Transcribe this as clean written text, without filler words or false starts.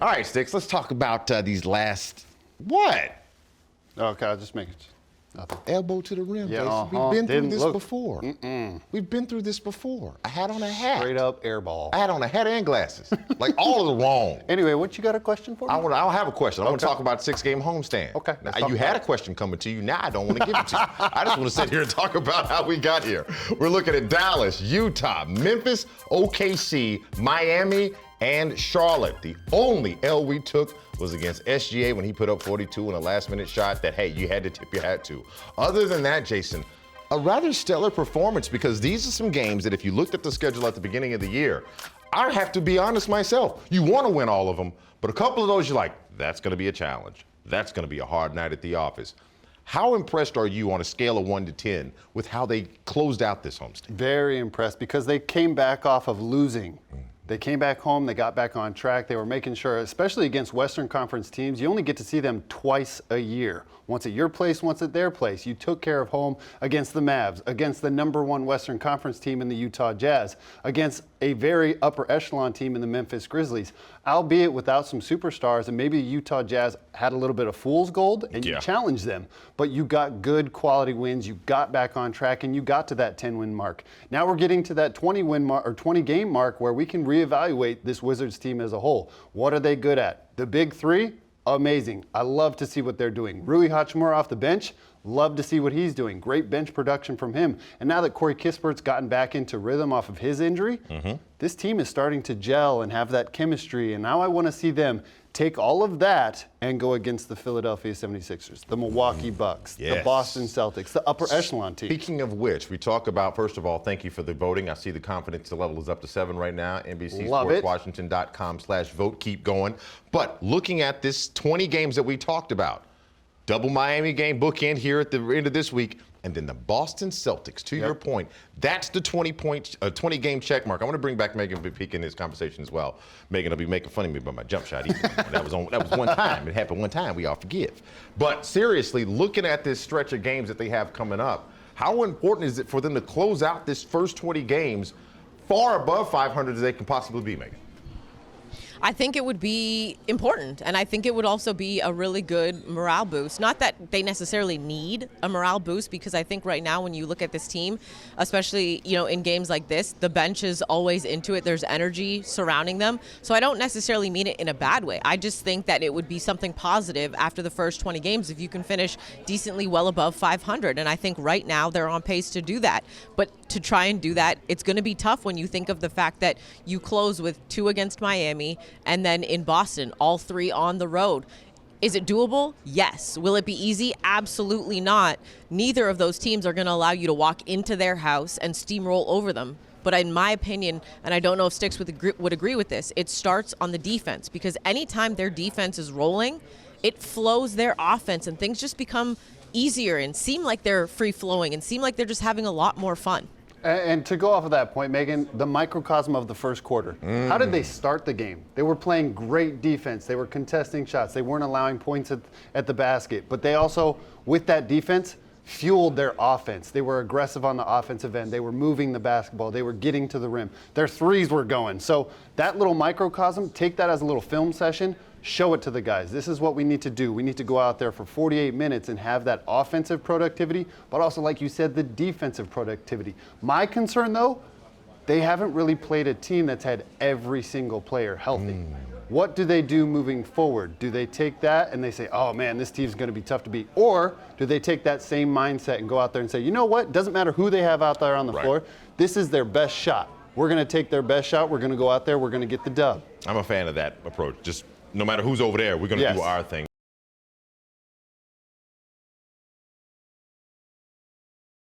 All right, Sticks, let's talk about these last, what? Okay, I'll just make it. Nothing. Elbow to the rim. Yeah, We've been through this look. before. We've been through this before. I had on a hat. Straight up air ball. I had on a hat and glasses. Like all of the wrong. Anyway, what you got a question for me? I'll have a question. I want to talk about 6-game homestand. Okay. Now, you had a question coming to you. Now I don't want to give it to you. I just want to sit here and talk about how we got here. We're looking at Dallas, Utah, Memphis, OKC, Miami, and Charlotte. The only L we took was against SGA when he put up 42 in a last-minute shot that, hey, you had to tip your hat to. Other than that, Jason, a rather stellar performance, because these are some games that if you looked at the schedule at the beginning of the year, I have to be honest myself, you want to win all of them, but a couple of those you're like, that's going to be a challenge. That's going to be a hard night at the office. How impressed are you on a scale of 1 to 10 with how they closed out this homestand? Very impressed, because they came back off of losing. They came back home, they got back on track. They were making sure, especially against Western Conference teams, you only get to see them twice a year. Once at your place, once at their place. You took care of home against the Mavs, against the #1 Western Conference team in the Utah Jazz, against a very upper echelon team in the Memphis Grizzlies, albeit without some superstars, and maybe the Utah Jazz had a little bit of fool's gold, and you challenged them. But you got good quality wins, you got back on track, and you got to that 10-win mark. Now we're getting to that 20-win mark, or 20-game mark, where we can reevaluate this Wizards team as a whole. What are they good at? The big three? Amazing. I love to see what they're doing. Rui Hachimura off the bench, love to see what he's doing. Great bench production from him. And now that Corey Kispert's gotten back into rhythm off of his injury, this team is starting to gel and have that chemistry. And now I want to see them take all of that and go against the Philadelphia 76ers, the Milwaukee Bucks, the Boston Celtics, the upper echelon team. Speaking of which, we talk about, first of all, thank you for the voting. I see the confidence level is up to 7 right now. NBCSportsWashington.com/vote. Keep going. But looking at this 20 games that we talked about, double Miami game bookend here at the end of this week, and then the Boston Celtics, to your point, that's the 20-game check mark. I want to bring back Meghan McPeak in this conversation as well. Meghan will be making fun of me about my jump shot. That was one time. It happened one time. We all forgive. But seriously, looking at this stretch of games that they have coming up, how important is it for them to close out this first 20 games far above 500 as they can possibly be, Meghan? I think it would be important, and I think it would also be a really good morale boost. Not that they necessarily need a morale boost, because I think right now when you look at this team, especially in games like this, the bench is always into it. There's energy surrounding them. So I don't necessarily mean it in a bad way. I just think that it would be something positive after the first 20 games if you can finish decently well above 500. And I think right now they're on pace to do that. But to try and do that, it's going to be tough when you think of the fact that you close with 2 against Miami, and then in Boston, all 3 on the road. Is it doable? Yes. Will it be easy? Absolutely not. Neither of those teams are going to allow you to walk into their house and steamroll over them. But in my opinion, and I don't know if Sticks would agree with this, it starts on the defense, because anytime their defense is rolling, it flows their offense, and things just become easier and seem like they're free-flowing and seem like they're just having a lot more fun. And to go off of that point, Meghan, the microcosm of the first quarter. How did they start the game? They were playing great defense. They were contesting shots. They weren't allowing points at the basket. But they also, with that defense, fueled their offense. They were aggressive on the offensive end. They were moving the basketball. They were getting to the rim. Their threes were going. So that little microcosm, take that as a little film session. Show it to the guys. This is what we need to do. We need to go out there for 48 minutes and have that offensive productivity, but also, like you said, the defensive productivity. My concern, though, they haven't really played a team that's had every single player healthy. What do they do moving forward? Do they take that and they say, oh man, this team's going to be tough to beat? Or do they take that same mindset and go out there and say, you know what? Doesn't matter who they have out there on the floor. This is their best shot. We're going to take their best shot. We're going to go out there. We're going to get the dub. I'm a fan of that approach. Just no matter who's over there, we're going to do our thing.